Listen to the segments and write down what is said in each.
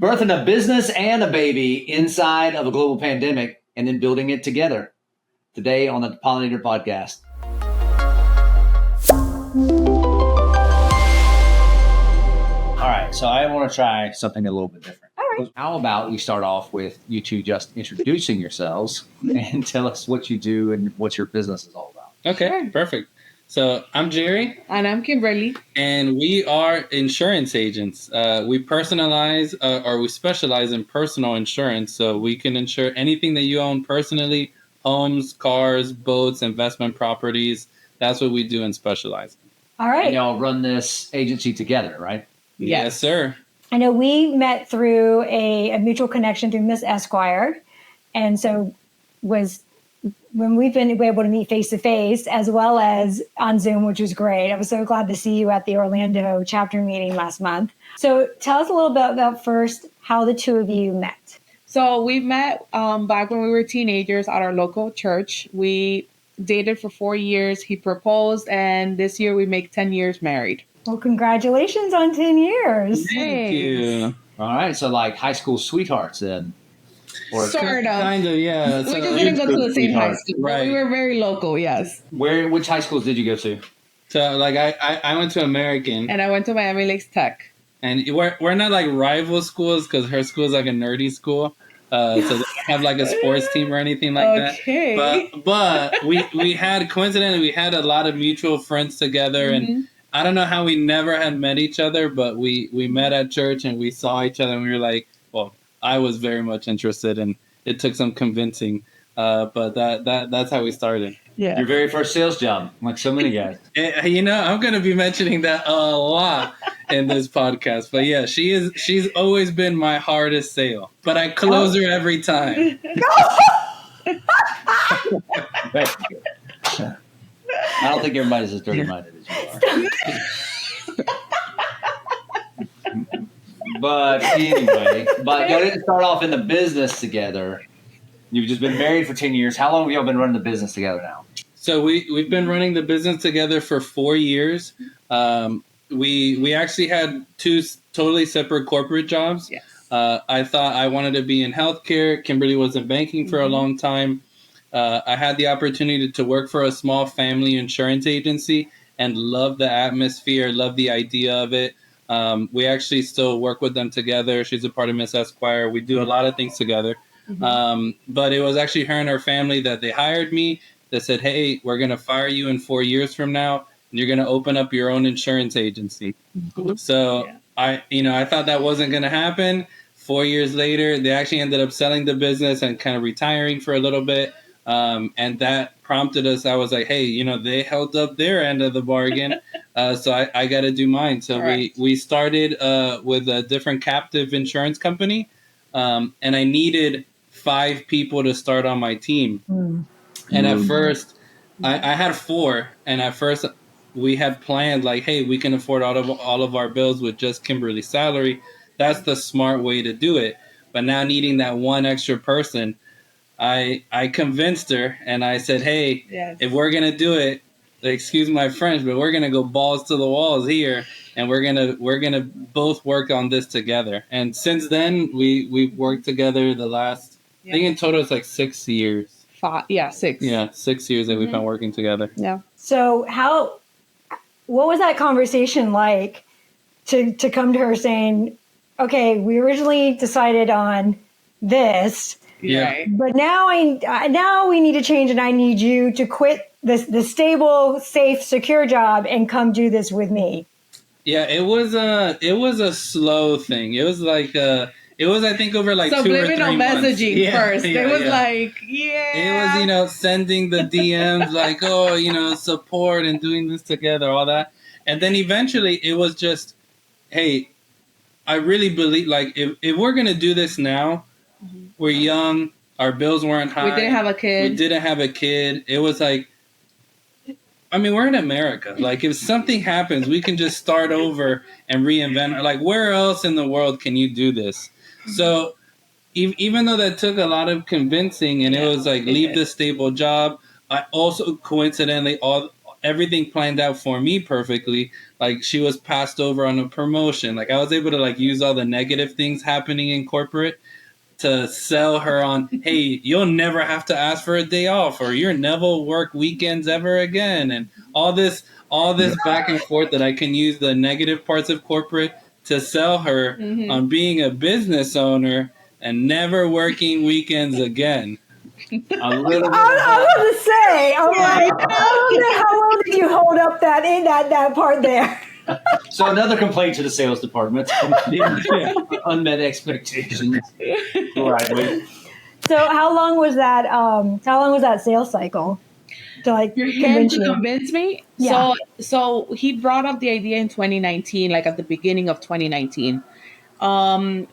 Birthing a business and a baby inside of a global pandemic and then building it together. Today on the Pollinator podcast. All right, so I want to try something a little bit different. All right. How about we start off with you two just introducing yourselves and tell us what you do and what your business is all about. Okay, perfect. So I'm Gerry. And I'm Kimberly. And we are insurance agents. We personalize or we specialize in personal insurance. So we can insure anything that you own personally, homes, cars, boats, investment properties. That's what we do and specialize in. All right. And y'all run this agency together, right? Yes, sir. I know we met through a mutual connection through Miss Esquire. And so when we've been able to meet face-to-face as well as on Zoom, which was great. I was so glad to see you at the Orlando chapter meeting last month. So tell us a little bit about first how the two of you met. So we met back when we were teenagers at our local church. We dated for 4 years. He proposed, and this year we make 10 years married. Well, congratulations on 10 years. Thank you. All right, so like high school sweethearts then. Or Sort of. Kind of, yeah. We just didn't go to the same high school. But Right. we were very local, yes. which high schools did you go to? So like I went to American. And I went to Miami Lakes Tech. And we're not like rival schools because her school is like a nerdy school. So they don't have like a sports team or anything like Okay. that. But we had, coincidentally, we had a lot of mutual friends together. Mm-hmm. And I don't know how we never had met each other, but we met at church and we saw each other and we were like, well, I was very much interested and it took some convincing. But that's how we started. Yeah. Your very first sales job, like so many guys. You know, I'm going to be mentioning that a lot in this podcast. But yeah, she's always been my hardest sale. But I close her every time. I don't think everybody's as dirty-minded as you are. But anyway, y'all didn't start off in the business together. You've just been married for 10 years. How long have y'all been running the business together now? So we've been running the business together for 4 years. We actually had two totally separate corporate jobs. Yes. I thought I wanted to be in healthcare. Kimberly was in banking for a long time. I had the opportunity to work for a small family insurance agency and love the atmosphere, love the idea of it. We actually still work with them together. She's a part of Miss Esquire. We do a lot of things together. But it was actually her and her family that they hired me. They said, hey, we're going to fire you in 4 years from now. And you're going to open up your own insurance agency. So I thought that wasn't going to happen. 4 years later, they actually ended up selling the business and kind of retiring for a little bit. And that prompted us. I was like, hey, they held up their end of the bargain. So I got to do mine. So we started with a different captive insurance company. And I needed 5 people to start on my team. And at first, I had 4. And at first, we had planned like, hey, we can afford all of our bills with just Kimberly's salary. That's the smart way to do it. But now needing that one extra person, I convinced her and I said, hey, if we're going to do it, excuse my French, but we're going to go balls to the walls here. And we're gonna both work on this together. And since then, we've worked together the last, I think in total it's like 6 years. 5, 6. Yeah, 6 years that we've been working together. Yeah. So what was that conversation like to come to her saying, okay, we originally decided on this, Yeah. but now we need to change and I need you to quit the stable, safe, secure job and come do this with me. Yeah, it was a slow thing. It was like I think over like 2 or 3 Subliminal months. messaging first. It was like, It was, sending the DMs like, oh, support and doing this together, all that. And then eventually it was just, hey, I really believe like if we're gonna do this now, we're young, our bills weren't high. We didn't have a kid. It was like, I mean, we're in America. Like, if something happens, we can just start over and reinvent. Like, where else in the world can you do this? So, even though that took a lot of convincing, and it was like, leave this stable job. I also, coincidentally, everything planned out for me perfectly. Like she was passed over on a promotion. Like I was able to like use all the negative things happening in corporate to sell her on, hey, you'll never have to ask for a day off, or you'll never work weekends ever again, and all this back and forth that I can use the negative parts of corporate to sell her on being a business owner and never working weekends again. A little bit. I was going to say, I'm like, I wonder how long did you hold up that part there? So another complaint to the sales department. Yeah. Unmet expectations. Right. So how long was that? How long was that sales cycle to like convince you? Convince me? Yeah. So he brought up the idea in 2019, like at the beginning of 2019.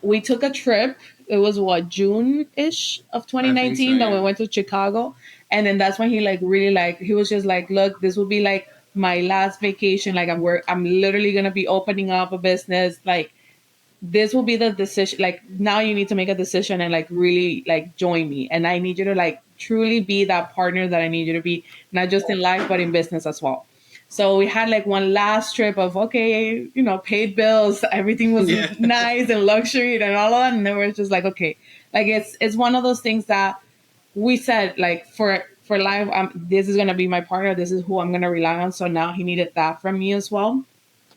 We took a trip. It was what, June-ish of 2019 that we went to Chicago. And then that's when he like really like, he was just like, look, this will be like my last vacation. Like I'm literally going to be opening up a business. Like this will be the decision. Like now you need to make a decision and like really like join me. And I need you to like truly be that partner that I need you to be, not just in life, but in business as well. So we had like one last trip of, okay, you know, paid bills. Everything was nice and luxury and all of that. And then we're just like, okay, like it's one of those things that we said like for life, this is going to be my partner. This is who I'm going to rely on. So now he needed that from me as well.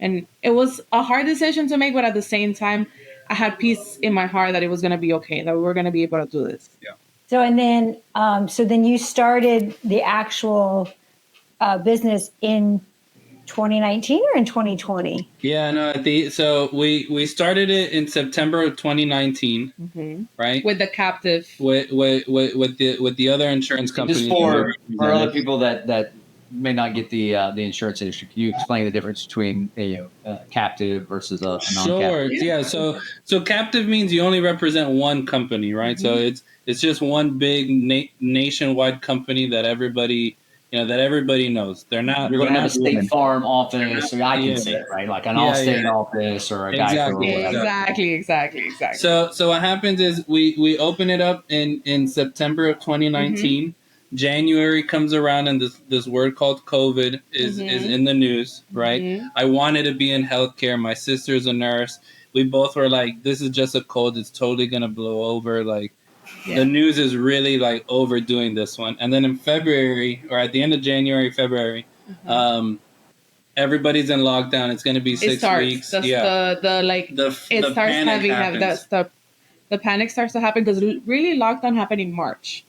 And it was a hard decision to make, but at the same time, I had peace in my heart that it was going to be okay, that we were going to be able to do this. Yeah. So, and then, so then you started the actual business in 2019 or in 2020? Yeah, no. So we started it in September of 2019, right? With the captive, with the other insurance companies. Just for other people that may not get the insurance industry, can you explain the difference between a captive versus a non-captive? Sure. Yeah. So captive means you only represent one company, right? So it's just one big nationwide company that everybody knows. They're not. You're going to have a State Farm office, or I can Yeah. say it, right? Like an Allstate office or a Geico or whatever. Exactly. So what happens is we open it up in September of 2019. January comes around and this word called COVID is in the news, right? I wanted to be in healthcare. My sister's a nurse. We both were like, this is just a cold. It's totally going to blow over. Like the news is really like overdoing this one. And then in February, or at the end of January, February, everybody's in lockdown. It's going to be 6 weeks. The panic starts to happen because really lockdown happened in March.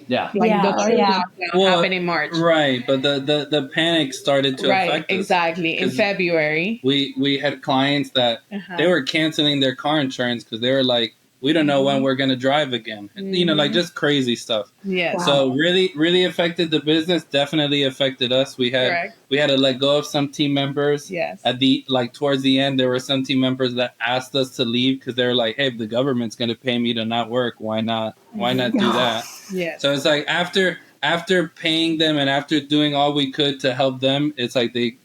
Yeah. Lockdown happened in March. Right, but the panic started to affect us. Exactly. In February. We had clients that they were canceling their car insurance because they were like, we don't know when we're going to drive again. You know, like just crazy stuff. Yeah. Wow. So really affected the business, definitely affected us. We had to let go of some team members. Yes. Towards the end, there were some team members that asked us to leave because they were like, hey, the government's going to pay me to not work. Why not do that? Yeah. So it's like after paying them and after doing all we could to help them, it's like they,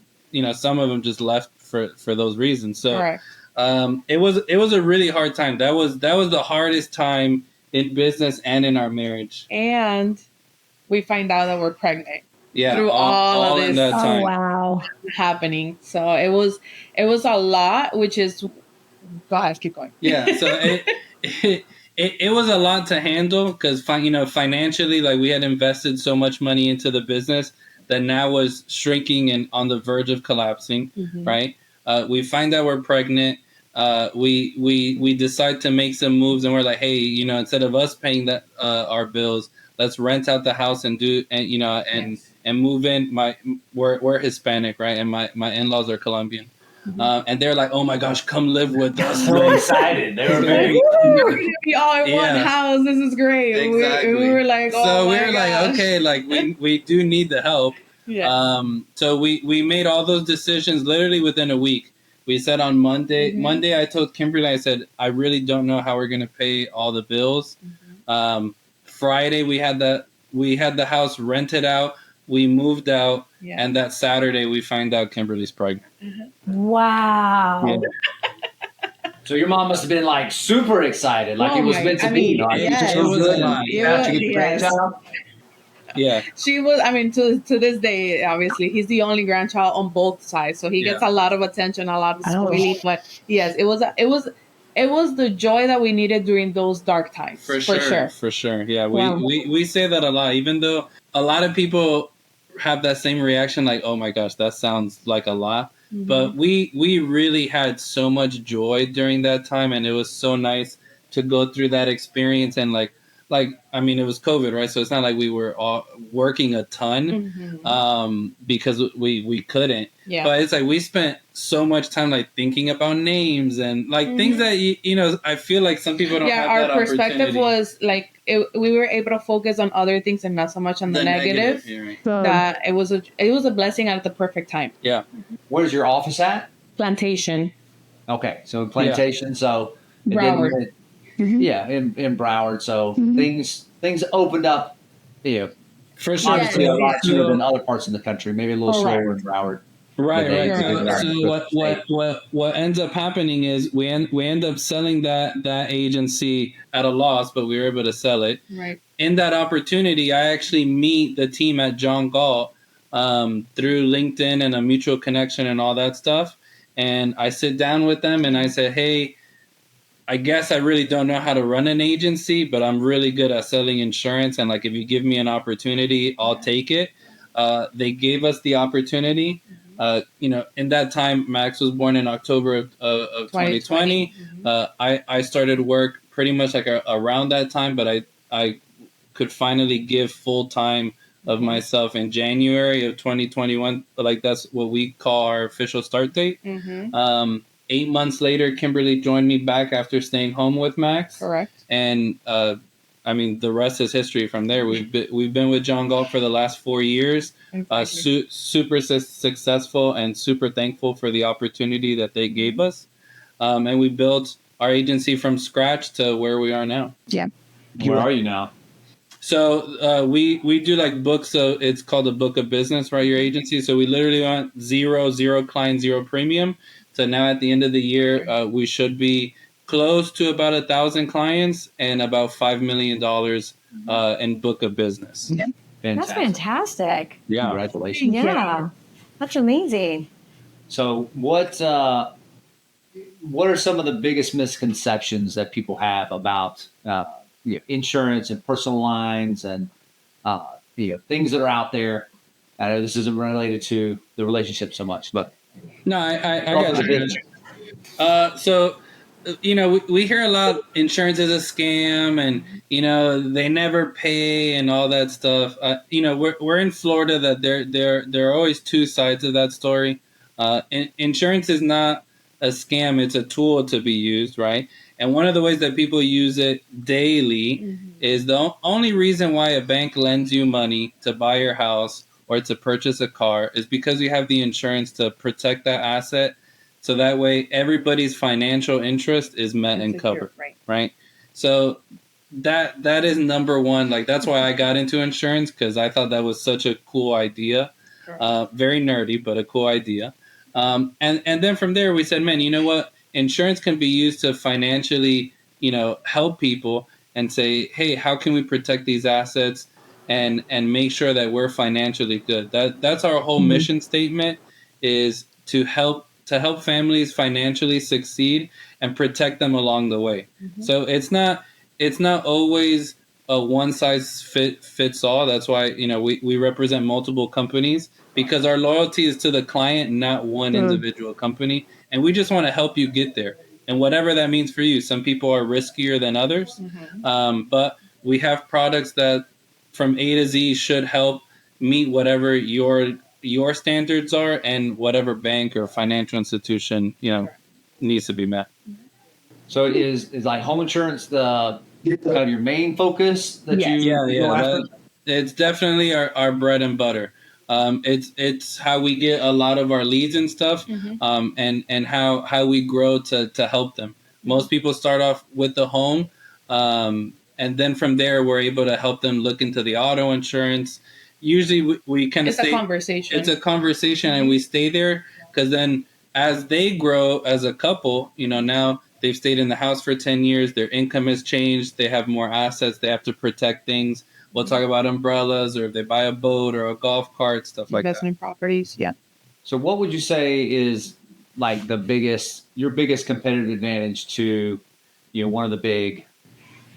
some of them just left for those reasons. So Correct. It was a really hard time. That was the hardest time in business and in our marriage. And we find out that we're pregnant. Yeah, through all of this in that time. Oh, wow. happening. So it was a lot, which is, go ahead, keep going. Yeah, so it was a lot to handle because financially, like we had invested so much money into the business that now was shrinking and on the verge of collapsing. Right. We find out we're pregnant. We decide to make some moves, and we're like, hey, instead of us paying that our bills, let's rent out the house and and move in. We're Hispanic, right? And my in-laws are Colombian, and they're like, oh my gosh, come live with us. So excited. They were very. We all in one house. This is great. Exactly. We were like, oh so my we were gosh. like, okay, like we do need the help. Yeah. So we made all those decisions literally within a week. We said on Monday. Monday, I told Kimberly, I said, I really don't know how we're gonna pay all the bills. Friday, we had the house rented out. We moved out, and that Saturday we find out Kimberly's pregnant. Wow. Yeah. So your mom must have been like super excited, like it was meant to be. Yes. It was good. It was- Did you get the grandchild? Yeah. She was, I mean, to this day, obviously, he's the only grandchild on both sides, so he gets a lot of attention, a lot of spoiling. But yes, it was the joy that we needed during those dark times. For sure. Yeah, Wow. we say that a lot, even though a lot of people have that same reaction, like, oh my gosh, that sounds like a lot. Mm-hmm. But we really had so much joy during that time, and it was so nice to go through that experience. And like I mean, it was COVID, right? So it's not like we were all working a ton, because we couldn't. Yeah. But it's like we spent so much time like thinking about names and like things that you know. I feel like some people don't have that our perspective opportunity. was like we were able to focus on other things and not so much on the negative. Yeah, right. That it was a blessing at the perfect time. Yeah. Where's your office at? Plantation. Okay, so Plantation. So it Broward. didn't- yeah, in Broward. So things opened up. You know, For sure. obviously a lot sooner So- than other parts of the country. Maybe a little slower in Broward. Right. Right. So what ends up happening is we end up selling that agency at a loss, but we were able to sell it. Right. In that opportunity, I actually meet the team at John Galt through LinkedIn and a mutual connection and all that stuff. And I sit down with them and I said, hey, I guess I really don't know how to run an agency, but I'm really good at selling insurance. And like, if you give me an opportunity, I'll take it. They gave us the opportunity. You know, in that time, Max was born in October of 2020. I started work pretty much like around that time, but I could finally give full time of myself in January of 2021. Like that's what we call our official start date. 8 months later, Kimberly joined me back after staying home with Max. Correct. And I mean, the rest is history from there. We've been with John Galt for the last 4 years. Super successful and super thankful for the opportunity that they gave us. And we built our agency from scratch to where we are now. Yeah. Where are you now? So we do like books. So it's called a book of business, right? Your agency. So we literally want zero client, zero premium. So now at the end of the year, we should be close to about 1,000 clients and about $5 million in book of business. Yeah. That's fantastic. Yeah. Congratulations. Yeah. That's amazing. So what are some of the biggest misconceptions that people have about insurance and personal lines and things that are out there? I know this isn't related to the relationship so much, but no, I got you. So, you know, we hear a lot insurance is a scam and, you know, they never pay and all that stuff. You know, we're in Florida that there are always two sides of that story. Insurance is not a scam. It's a tool to be used, right? And one of the ways that people use it daily is the only reason why a bank lends you money to buy your house or to purchase a car is because you have the insurance to protect that asset. So that way everybody's financial interest is met and covered, right? So that is number one. Like, that's why I got into insurance, because I thought that was such a cool idea. Very nerdy, but a cool idea. And then from there we said, man, you know what? Insurance can be used to financially, you know, help people and say, hey, how can we protect these assets and make sure that we're financially good? That's our whole mission statement, is to help families financially succeed and protect them along the way. So it's not always a one size fits all. That's why, you know, we represent multiple companies, because our loyalty is to the client, not one individual company. And we just want to help you get there. And whatever that means for you. Some people are riskier than others. But we have products that from A to Z should help meet whatever your standards are and whatever bank or financial institution, you know, needs to be met. So is like home insurance the kind of your main focus that it's definitely our bread and butter. It's how we get a lot of our leads and stuff, and how we grow to help them. Most people start off with the home, and then from there we're able to help them look into the auto insurance. Usually we kind of It's a conversation. It's a conversation, and we stay there, because then as they grow as a couple, you know, now they've stayed in the house for 10 years, their income has changed, they have more assets, they have to protect things. We'll talk about umbrellas, or if they buy a boat or a golf cart, stuff like that. Investment properties. Yeah. So what would you say is like your biggest competitive advantage to, one of the big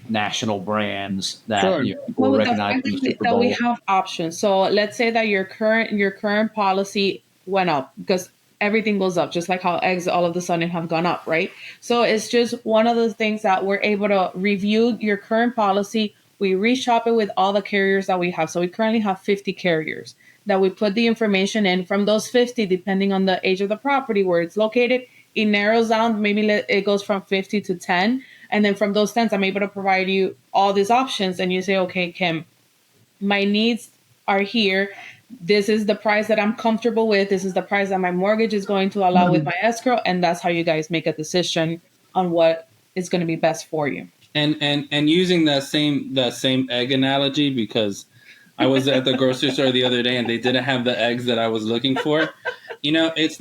national brands that Sure. people Well, with the recognize fact from the Super that we Bowl? have options. So let's say that your current policy went up because everything goes up, just like how eggs all of a sudden have gone up, right? So it's just one of those things that we're able to review your current policy. We reshop it with all the carriers that we have. So we currently have 50 carriers that we put the information in. From those 50, depending on the age of the property, where it's located, it narrows down. Maybe it goes from 50 to 10. And then from those 10s, I'm able to provide you all these options. And you say, okay, Kim, my needs are here. This is the price that I'm comfortable with. This is the price that my mortgage is going to allow with my escrow. And that's how you guys make a decision on what is going to be best for you. And using that same egg analogy, because I was at the grocery store the other day and they didn't have the eggs that I was looking for. It's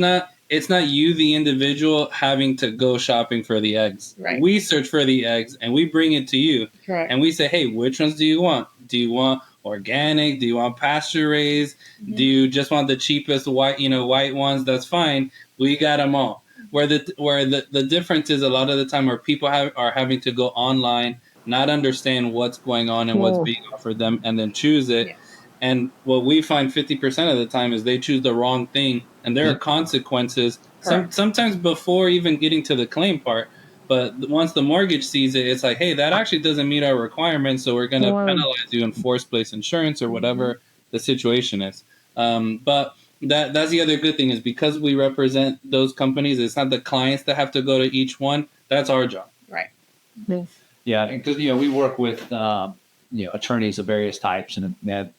not you, the individual, having to go shopping for the eggs. Right. We search for the eggs and we bring it to you. Correct. And we say, hey, which ones do you want? Do you want organic? Do you want pasture raised? Mm-hmm. Do you just want the cheapest white ones? That's fine. We got them all. Where the difference is, a lot of the time where people are having to go online, not understand what's going on and what's being offered them, and then choose it. Yeah. And what we find 50% of the time is they choose the wrong thing, and there are consequences sometimes before even getting to the claim part. But once the mortgage sees it, it's like, hey, that actually doesn't meet our requirements, so we're going to penalize you and force place insurance or whatever the situation is. But that's the other good thing, is because we represent those companies, it's not the clients that have to go to each one. That's our job. Right. Yes. Yeah, because we work with attorneys of various types, and that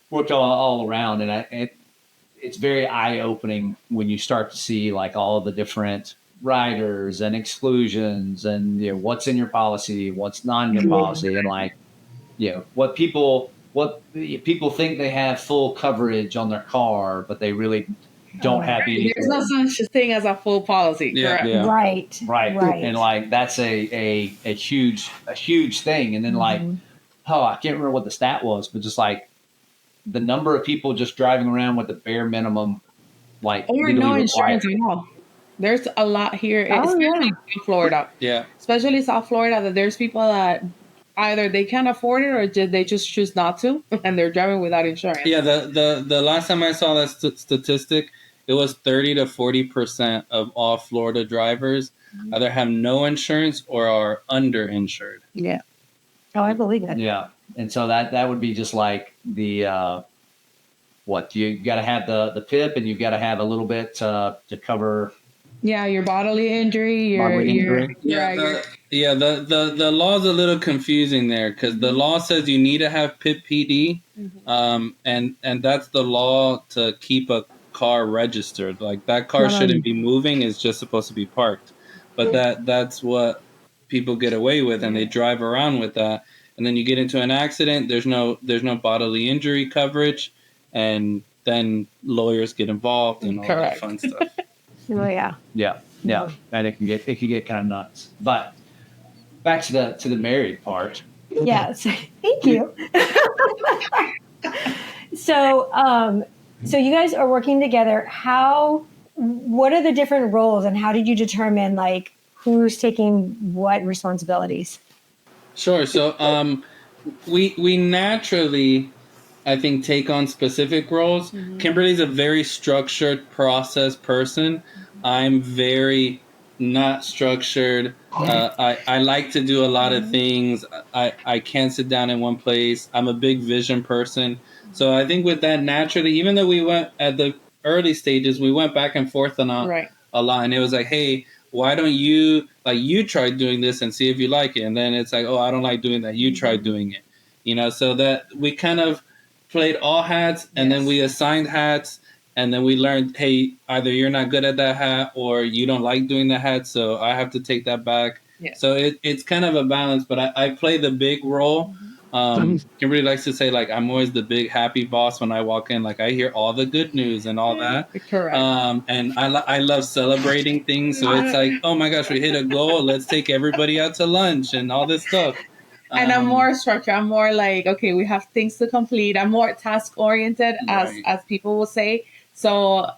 worked all around, and it's very eye opening when you start to see like all of the different riders and exclusions, and what's in your policy, what's not in your policy, and like what people think they have full coverage on their car, but they really don't have any. There's no such thing as a full policy. Yeah. Correct. Yeah. Right. And like that's a huge thing. And then like, I can't remember what the stat was, but just like the number of people just driving around with the bare minimum, like or no insurance at all. There's a lot here, especially in Florida. Yeah, especially South Florida, that there's people that either they can't afford it or they just choose not to, and they're driving without insurance. Yeah, the last time I saw that statistic, it was 30 to 40% of all Florida drivers either have no insurance or are underinsured. Yeah. Oh, I believe that. Yeah, and so that would be just like the you got to have the PIP, and you've got to have a little bit to cover. Yeah, your bodily injury. The law is a little confusing there, because the law says you need to have PIP PD, and that's the law to keep a car registered. Like that car shouldn't be moving; it's just supposed to be parked. But that's what people get away with, and they drive around with that. And then you get into an accident. There's no bodily injury coverage, and then lawyers get involved and all that fun stuff. Oh yeah. Yeah, and it can get kind of nuts. But back to the married part. Yes, thank you. So you guys are working together. What are the different roles, and how did you determine like who's taking what responsibilities? Sure. So we naturally, I think, take on specific roles. Kimberly's a very structured process person. I'm very not structured. I like to do a lot of things. I can't sit down in one place. I'm a big vision person. So I think with that, naturally, even though we went at the early stages, we went back and forth on a lot. And it was like, hey, why don't you try doing this and see if you like it? And then it's like, oh, I don't like doing that. You try doing it. So that we kind of played all hats, and then we assigned hats, and then we learned, hey, either you're not good at that hat or you don't like doing the hat, so I have to take that back. Yeah. So it's kind of a balance, but I play the big role. Kimberly likes to say, like, I'm always the big happy boss when I walk in. Like, I hear all the good news and all that. Correct. And I love celebrating things. So it's like, oh my gosh, we hit a goal. Let's take everybody out to lunch and all this stuff. And I'm more structured. I'm more like, okay, we have things to complete. I'm more task oriented, as people will say. So,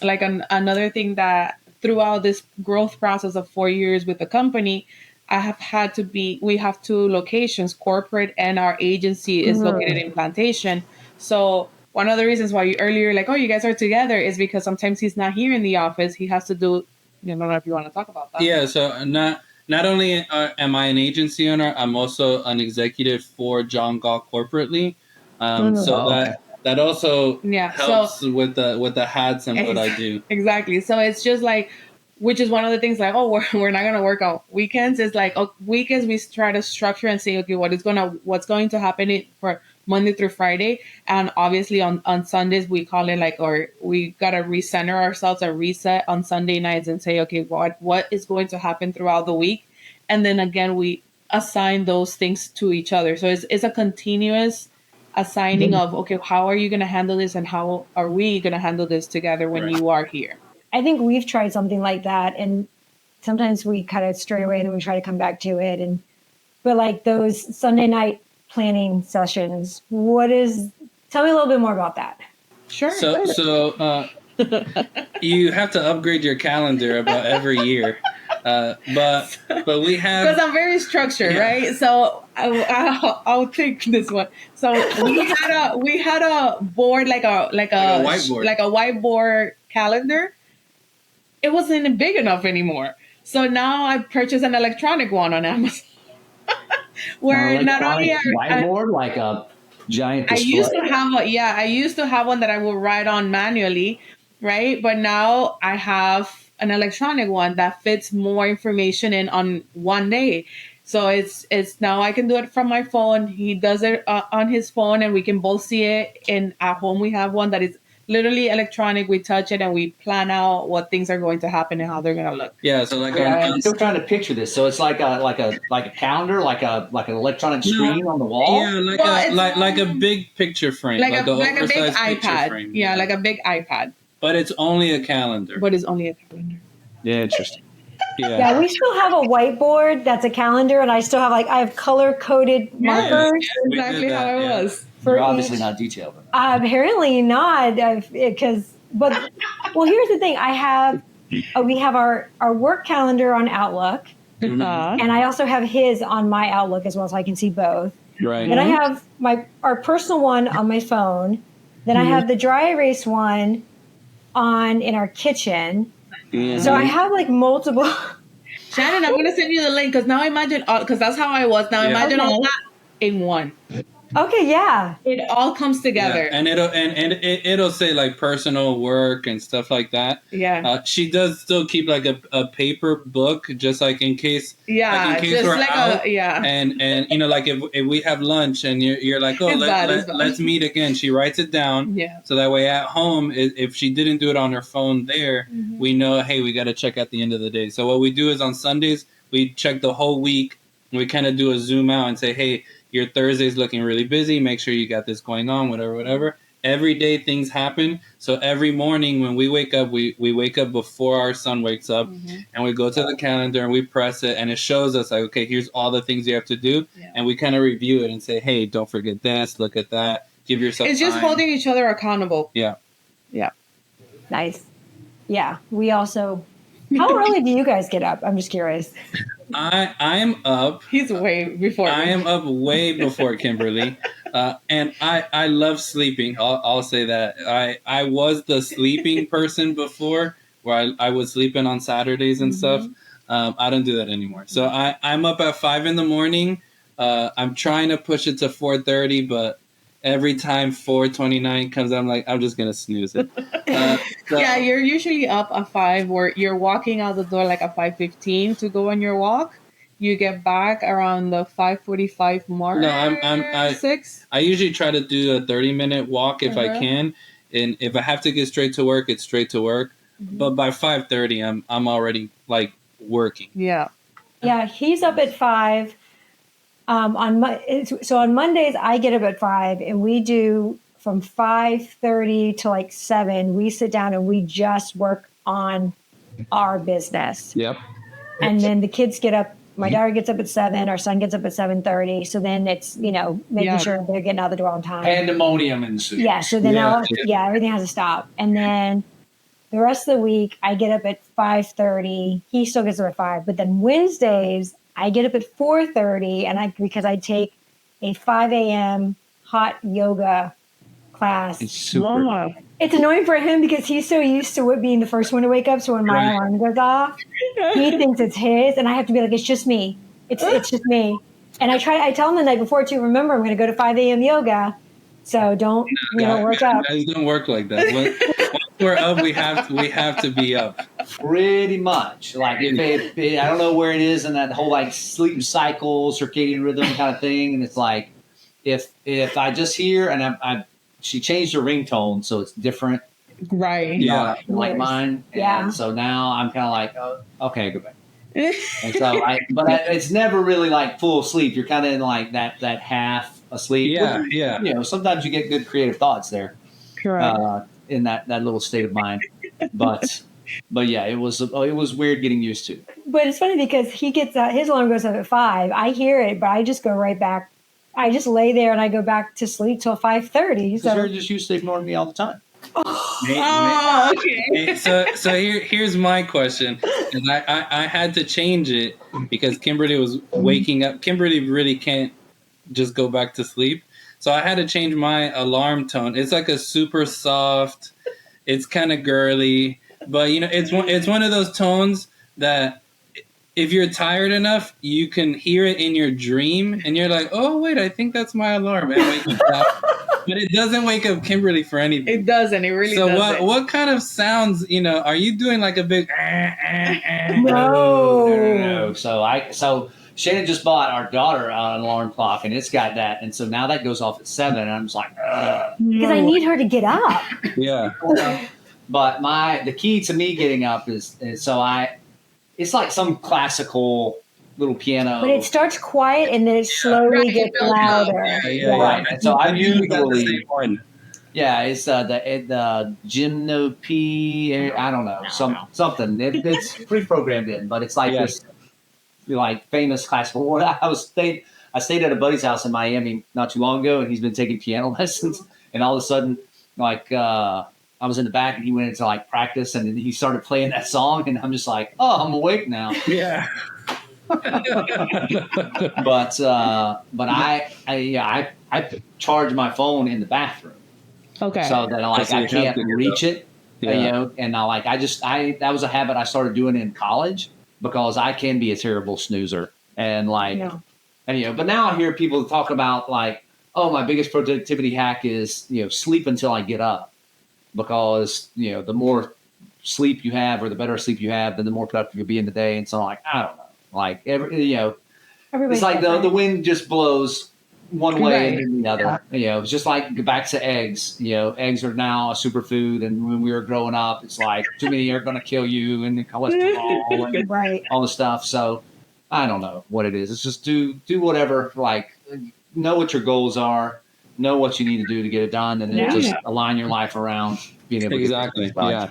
like another thing that throughout this growth process of 4 years with the company, we have two locations, corporate and our agency is located in Plantation. So one of the reasons why you earlier like, oh, you guys are together is because sometimes he's not here in the office. He has to do, I don't know if you want to talk about that. Yeah. So not only am I an agency owner, I'm also an executive for John Gall corporately. That also helps with the hats and what I do. Exactly. So it's just like, which is one of the things like, oh, we're not going to work on weekends. It's like, weekends we try to structure and say, okay, what's going to happen for Monday through Friday. And obviously on Sundays, we call it like, or we got to recenter ourselves and reset on Sunday nights and say, okay, what is going to happen throughout the week? And then again, we assign those things to each other. So it's a continuous assigning of, okay, how are you going to handle this? And how are we going to handle this together when you are here? I think we've tried something like that, and sometimes we kind of stray away and then we try to come back to it. But like those Sunday night planning sessions, tell me a little bit more about that. Sure. So you have to upgrade your calendar about every year. But we have, because I'm very structured, right? So I'll take this one. So we had a board like a whiteboard calendar. It wasn't big enough anymore. So now I purchased an electronic one on Amazon. Where not only whiteboard, like a giant display. I used to have one that I would write on manually, right? But now I have an electronic one that fits more information in on one day. So it's now I can do it from my phone. He does it on his phone, and we can both see it. And at home we have one that is literally electronic. We touch it and we plan out what things are going to happen and how they're going to look. Yeah. So like, I'm still trying to picture this. So it's like a calendar, like an electronic screen on the wall. Yeah, like a big picture frame, like a big iPad. Frame, yeah, like a big iPad. But it's only a calendar. Yeah, interesting. Yeah, we still have a whiteboard that's a calendar, and I still have I have color coded markers. Exactly how it was. You're obviously not detailed. Apparently not, here's the thing. We have our work calendar on Outlook, and I also have his on my Outlook as well, so I can see both. Right. Then I have our personal one on my phone. Then I have the dry erase one in our kitchen. Mm-hmm. So I have multiple. Shannon, I'm going to send you the link because now imagine, because that's how I was. Now imagine all that in one. Okay, yeah. It all comes together. Yeah, and it'll say like personal work and stuff like that. Yeah. She does still keep like a paper book just like in case. Yeah. Like in case we're out. And you know, like if we have lunch and you're like, oh, let's meet again. She writes it down. Yeah. So that way at home, if she didn't do it on her phone there, we know, hey, we got to check at the end of the day. So what we do is on Sundays, we check the whole week. And we kind of do a zoom out and say, hey, your Thursday's looking really busy. Make sure you got this going on, whatever. Every day things happen. So every morning when we wake up, we wake up before our son wakes up and we go to the calendar and we press it and it shows us like, okay, here's all the things you have to do. Yeah. And we kind of review it and say, hey, don't forget this, look at that, give yourself It's just time. Holding each other accountable. Yeah. Yeah. Nice. Yeah. We also, how early do you guys get up? I'm just curious. I'm up. He's way before me. I am up way before Kimberly. And I love sleeping. I'll say that. I was the sleeping person before where I was sleeping on Saturdays and stuff. I don't do that anymore. So I'm up at 5 a.m. I'm trying to push it to 4:30, but every time 4:29 comes, I'm like, I'm just going to snooze it. Yeah, you're usually up at 5 or you're walking out the door like at 5:15 to go on your walk. You get back around the 5:45 mark. No, I'm 6. I usually try to do a 30-minute walk if I can. And if I have to get straight to work, it's straight to work. But by 5:30, I'm already like working. Yeah. Yeah, he's up at 5. So on Mondays, I get up at 5, and we do from 5:30 to 7. We sit down and we just work on our business. Yep. And then the kids get up My daughter gets up at 7. Our son gets up at 7:30. So then it's, making sure they're getting out the door on time. Pandemonium ensues. Yeah. So then everything has to stop. And then the rest of the week, I get up at 5:30. He still gets up at 5. But then Wednesdays, I get up at 4:30, and because I take a 5 a.m. hot yoga class. It's super. It's annoying for him because he's so used to it being the first one to wake up. So when my alarm goes off, he thinks it's his, and I have to be like, it's just me. It's just me. And I tell him the night before too. Remember, I'm going to go to 5 a.m. yoga, so don't work up. It doesn't work like that. Once we're up, we have to be up. Pretty much. Like if I don't know where it is in that whole like sleep cycle, circadian rhythm kind of thing, and it's like if I just hear and she changed her ringtone so it's different, right? Yeah, like mine. Yeah. And so now I'm kind of like, oh, okay, go back. And so it's never really like full sleep. You're kind of in like that half asleep. Yeah, which, yeah. Sometimes you get good creative thoughts there. Correct. In that little state of mind, but yeah, it was weird getting used to. But it's funny because he gets his alarm goes up at 5. I hear it, but I just go right back. I just lay there and I go back to sleep till 5:30. So you're just used to ignoring me all the time. Okay. So here's my question, and I had to change it because Kimberly was waking up. Kimberly really can't just go back to sleep. So I had to change my alarm tone. It's like a super soft, it's kind of girly, but it's one of those tones that if you're tired enough, you can hear it in your dream, and you're like, oh wait, I think that's my alarm, and wake up. But it doesn't wake up Kimberly for anything. It doesn't. It really doesn't. So what kind of sounds? Are you doing like a big? No. So Shannon just bought our daughter an alarm clock, and it's got that, and so now that goes off at 7, and I'm just like, because I need her to get up. Yeah. But the key to me getting up is it's like some classical little piano, but it starts quiet and then it slowly gets louder. Yeah. Right. And so I usually, one. yeah, it's the Gymnopy, I don't know, something. It's pre-programmed in, but it's like this, like famous classical. I stayed at a buddy's house in Miami not too long ago, and he's been taking piano lessons, and all of a sudden, like I was in the back, and he went into like practice, and then he started playing that song, and I'm just like, oh, I'm awake now. Yeah. But I charge my phone in the bathroom. Okay. So that I can't reach it. Yeah. And that was a habit I started doing in college because I can be a terrible snoozer. And but now I hear people talk about like, oh, my biggest productivity hack is, sleep until I get up, because, the more sleep you have or the better sleep you have, then the more productive you'll be in the day. And so I'm like, I don't know. Like it's like the wind just blows one way and the other. It's just like back to eggs. Eggs are now a superfood, and when we were growing up, it's like too many are going to kill you, and the cholesterol and all the stuff. So I don't know what it is. It's just do whatever. Like know what your goals are, know what you need to do to get it done, and then just align your life around being able to Exactly. get it.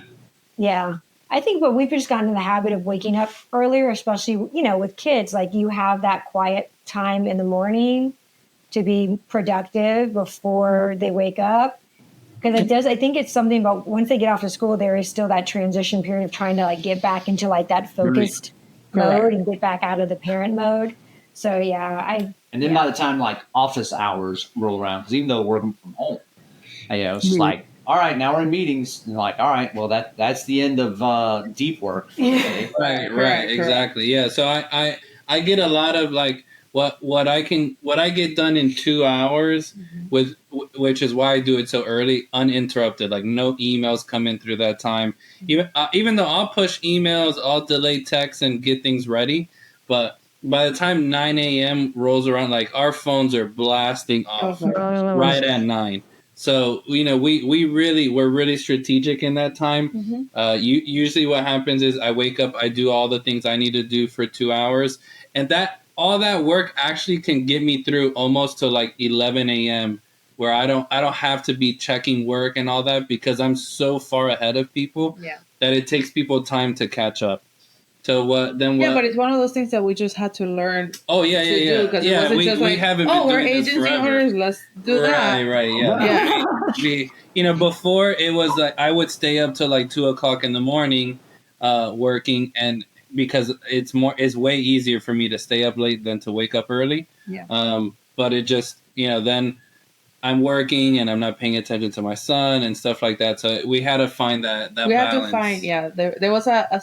Yeah. I think, but we've just gotten in the habit of waking up earlier, especially, with kids. Like you have that quiet time in the morning to be productive before they wake up. Because I think it's something about once they get off to school, there is still that transition period of trying to like get back into like that focused mode and get back out of the parent mode. So and then by the time like office hours roll around, because even though we're working from home, it's just like, all right, now we're in meetings. And like, all right, well, that's the end of deep work. Right, exactly. Yeah. So I get a lot of like what I get done in 2 hours which is why I do it so early, uninterrupted. Like no emails come in through that time. Even though I'll push emails, I'll delay texts and get things ready, but by the time 9 a.m. rolls around, like our phones are blasting off right at 9. So, we're really strategic in that time. Usually what happens is I wake up, I do all the things I need to do for 2 hours. And all that work actually can get me through almost to like 11 a.m. where I don't have to be checking work and all that because I'm so far ahead of people that it takes people time to catch up. So what? Then what? Yeah, but it's one of those things that we just had to learn. Oh yeah, to do, because it wasn't just we like, haven't been oh, we're doing this agency forever. owners, let's do that. Right, yeah. Yeah. Before it was like I would stay up till like 2 o'clock in the morning, working, and because it's way easier for me to stay up late than to wake up early. Yeah. But it just then I'm working and I'm not paying attention to my son and stuff like that. So we had to find that We balance. had to find, there was a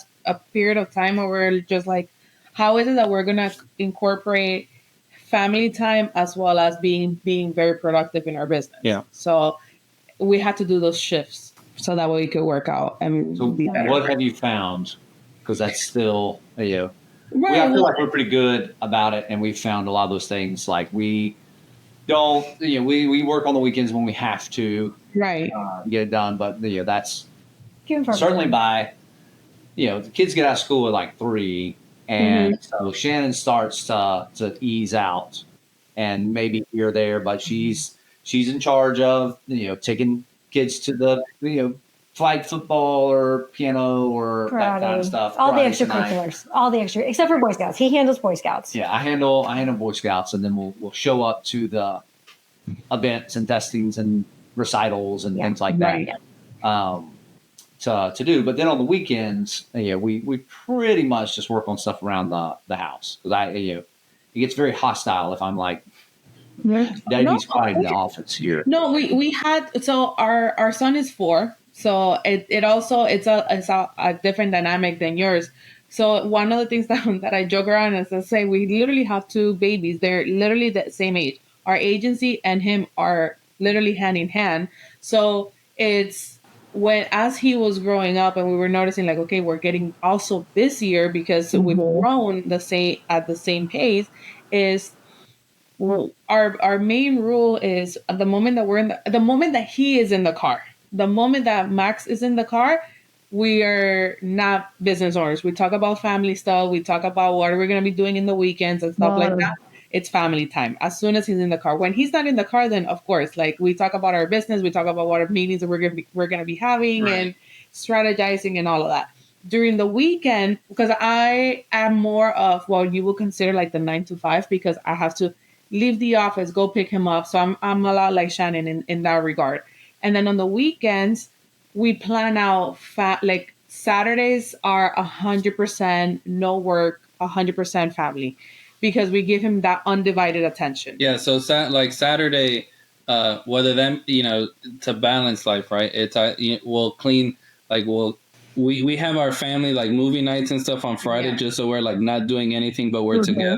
period of time where we're just like, how is it that we're going to incorporate family time as well as being very productive in our business? Yeah. So we had to do those shifts so that way we could work out and So be better. what have you found? Because that's still, Right. I feel like we're pretty good about it, and we found a lot of those things. Like we don't, we work on the weekends when we have to Right. get it done, but that's Few and far certainly between. by, the kids get out of school at like 3, and so Shannon starts to ease out, and maybe here or there, but she's in charge of taking kids to the flag football or piano or that kind of stuff. All the Karate tonight. extracurriculars, all the extra, except for Boy Scouts. He handles Boy Scouts. Yeah, I handle Boy Scouts, and then we'll show up to the events and testings and recitals and things like that. To do, but then on the weekends, we pretty much just work on stuff around the house, because it gets very hostile if I'm like, Daddy's quiet in the office here. No, we had, so our son is 4, so it also it's a different dynamic than yours. So one of the things that I joke around is I say we literally have 2 babies. They're literally the same age. Our agency and him are literally hand in hand. So it's as he was growing up and we were noticing like, okay, we're getting also busier because we've grown at the same pace, is our main rule is the moment that the moment that he is in the car, the moment that Max is in the car, we are not business owners. We talk about family stuff. We talk about what are we going to be doing in the weekends and stuff like that. It's family time. As soon as he's in the car, when he's not in the car, then of course, like we talk about our business. We talk about what our meetings that we're going to be having and strategizing and all of that. During the weekend, because I am more of what you would consider like the 9 to 5, because I have to leave the office, go pick him up. So I'm a lot like Shannon in that regard. And then on the weekends, we plan out like Saturdays are 100% no work, 100% family, because we give him that undivided attention. Yeah. So like Saturday, whether them, to balance life, right? It's we'll clean, like we have our family like movie nights and stuff on Friday, just so we're like not doing anything, but we're together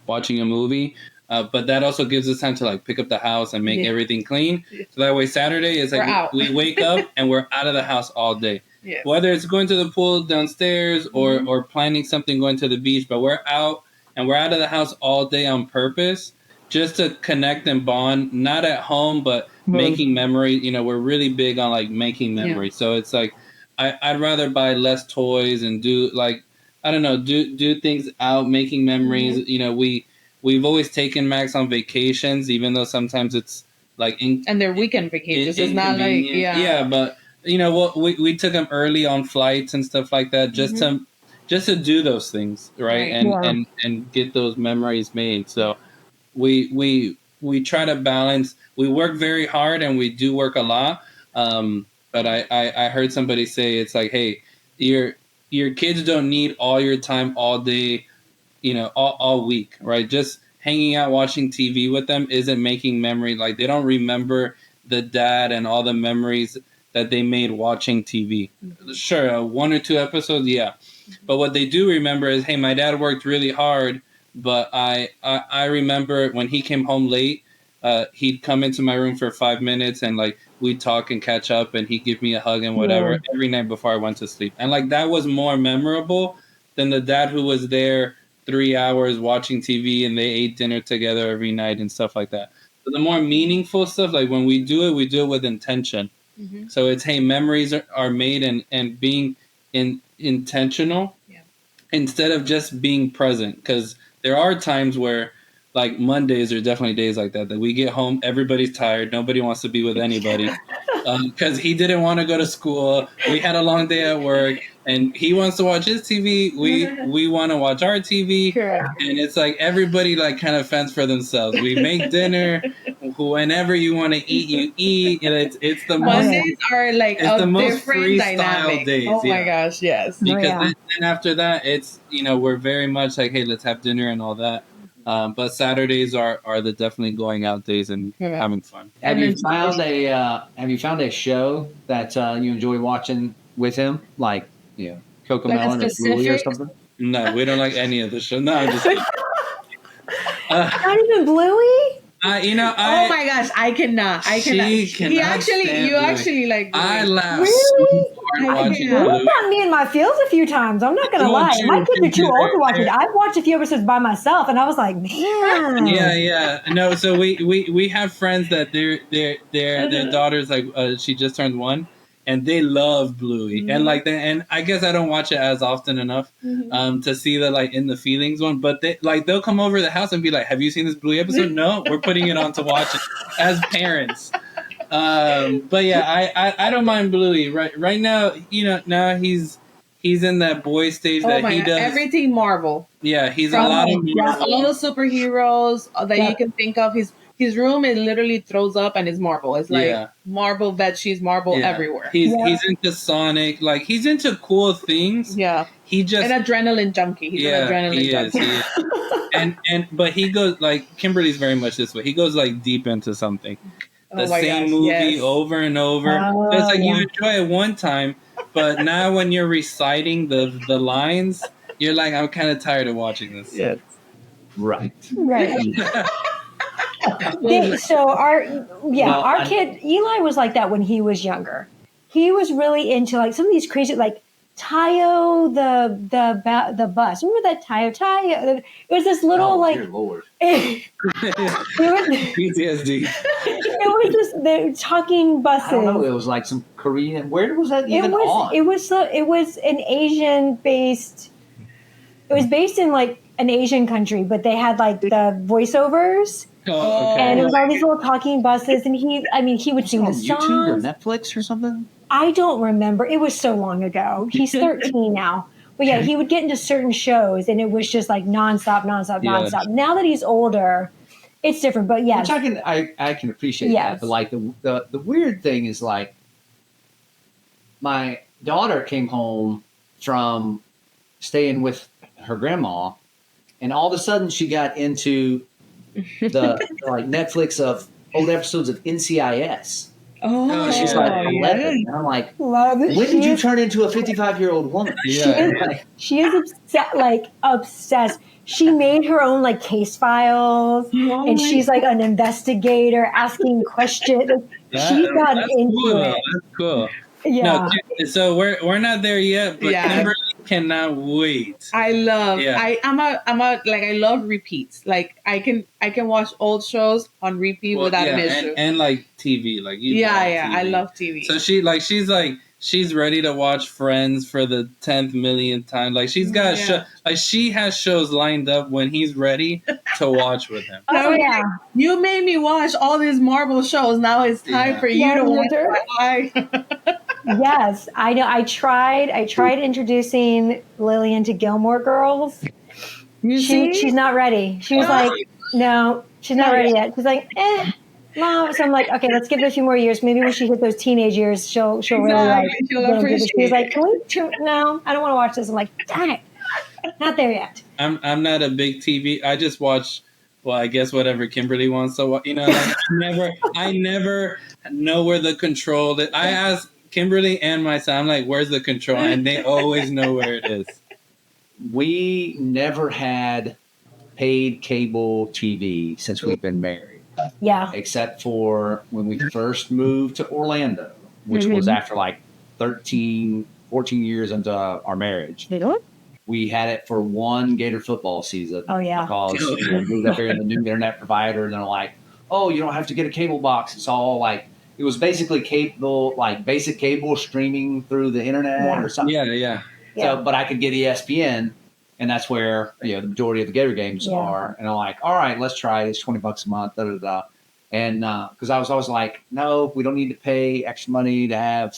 watching a movie. But that also gives us time to like pick up the house and make everything clean. So that way Saturday is like we wake up and we're out of the house all day. Yes. Whether it's going to the pool downstairs or planning something, going to the beach, but we're out and we're out of the house all day on purpose just to connect and bond, not at home, but making memories. We're really big on like making memories. So it's like, I'd rather buy less toys and do like, I don't know, do things out, making memories. We've always taken Max on vacations, even though sometimes it's like and they're weekend vacations. It's not like but what we took him early on flights and stuff like that, just to do those things, right? And get those memories made. So we try to balance. We work very hard and we do work a lot. But I heard somebody say it's like, hey, your kids don't need all your time all day, all week, right? Just hanging out, watching TV with them isn't making memory. Like they don't remember the dad and all the memories that they made watching TV. Sure, 1 or 2 episodes, yeah. But what they do remember is, hey, my dad worked really hard, but I remember when he came home late, he'd come into my room for 5 minutes and like we'd talk and catch up and he'd give me a hug and whatever every night before I went to sleep. And like that was more memorable than the dad who was there 3 hours watching TV and they ate dinner together every night and stuff like that. So the more meaningful stuff, like when we do it with intention. So it's, hey, memories are made and being intentional instead of just being present. Because there are times where like Mondays are definitely days like that we get home, everybody's tired, nobody wants to be with anybody. because he didn't want to go to school. We had a long day at work, and he wants to watch his TV. We want to watch our TV, Correct. and it's like everybody like kind of fends for themselves. We make dinner. Whenever you want to eat, you eat, and it's the most Mondays are like it's a the most different freestyle dynamic. days, Oh my yeah. gosh, yes. because yeah. then after that, it's we're very much like, hey, let's have dinner and all that. But Saturdays are the definitely going out days and Yeah. having fun. Have And you then- found a show that you enjoy watching with him, like Coco Like a Melon or Bluey or specific- something? No, we don't like any of the show. No, I'm just kidding. Not even Bluey? Oh my gosh, I cannot. She He cannot actually, stand you Bluey. actually like. I Bluey. laugh Really? so hard I watching can't. Bluey Bluey. got me in my feels a few times. I'm not gonna Don't lie. you My kids are think too old to watch it. they're- I've watched a few episodes by myself, and I was like, man. Yeah. No, so we have friends that their daughter's like she just turned 1, and they love Bluey, and like and I guess I don't watch it as often enough to see the like in the feelings one, but they'll come over to the house and be like, have you seen this Bluey episode? No, we're putting it on to watch it as parents. But yeah, I don't mind Bluey right now. Now he's in that boy stage Oh that my he god, does. everything Marvel. Yeah, he's From a lot of yeah. all the superheroes that Yeah. you can think of. His room is literally throws up and is Marvel. It's like Yeah. Marvel veggies, Marvel Yeah. everywhere. He's Yeah. he's into Sonic, like he's into cool things. Yeah, He just an adrenaline junkie. He's an adrenaline he is. junkie. He is. But he goes like Kimberly's very much this way. He goes like deep into something. The Oh my same gosh, movie yes. over and over. Oh, It's like you yeah. enjoy it one time, but now when you're reciting the lines, you're like, I'm kind of tired of watching this. Yes. Right. Right. So Well, our kid Eli was like that when he was younger. He was really into like some of these crazy like Tayo the bus. Remember that Tayo? It was this little like dear Lord. it PTSD. was this the talking buses. I don't know. It was like some Korean. Where was that It even on? was an Asian based. It was based in like an Asian country, but they had like the voiceovers, Oh, okay. and it was all these little talking buses. And he would sing on the YouTube or songs. Netflix or something. I don't remember. It was so long ago. He's 13 now. But yeah, he would get into certain shows, and it was just like nonstop. Yeah. Now that he's older, it's different. But yeah, Which I can appreciate Yes. that. But like the weird thing is like my daughter came home from staying with her grandma, and all of a sudden she got into the like Netflix of old episodes of NCIS. Oh, She's yeah, like 11, and I'm like, love it. when did you turn into a 55-year-old woman? Yeah. Like, She is obsessed. She made her own like case files, Oh and my she's like an investigator asking questions. She's got That's into cool, though. it. That's cool. Yeah. No, so we're not there yet, but Yeah. Kimberly cannot wait. I love. Yeah. I'm a like I love repeats. Like I can watch old shows on repeat Well, without yeah, an issue. and like TV, like you. Yeah, love yeah, I TV. love TV. So she's ready to watch Friends for the 10th millionth time. Like she's got she has shows lined up when he's ready to watch with him. Oh yeah. You made me watch all these Marvel shows. Now it's time Yeah. for you Yeah, to your watch. turn. Yes, I know. I tried introducing Lillian to Gilmore Girls. She's not ready. She was like, no, she's not ready yet. She's like, Mom. So I'm like, okay, let's give it a few more years. Maybe when she hit those teenage years, she'll really like. Exactly. She'll get into it. appreciate She's like, it. can we? No, I don't want to watch this. I'm like, dang it, not there yet. I'm not a big TV. I just watch. Well, I guess whatever Kimberly wants to watch. Like, I never know where the control is. I ask Kimberly and my son, I'm like, where's the control? And they always know where it is. we never had paid cable TV since we've been married, Yeah, except for when we first moved to Orlando, which was after like 13, 14 years into our marriage. they don't. We had it for one Gator football season. Oh, yeah. Because we moved up here in the new internet provider, and they're like, oh, you don't have to get a cable box. It's all like, it was basically cable, like basic cable streaming through the internet or something. Yeah. Yeah. So, but I could get ESPN, and that's where the majority of the Gator games are. And I'm like, all right, let's try it. It's $20 a month. Da da da. And because I was always like, no, we don't need to pay extra money to have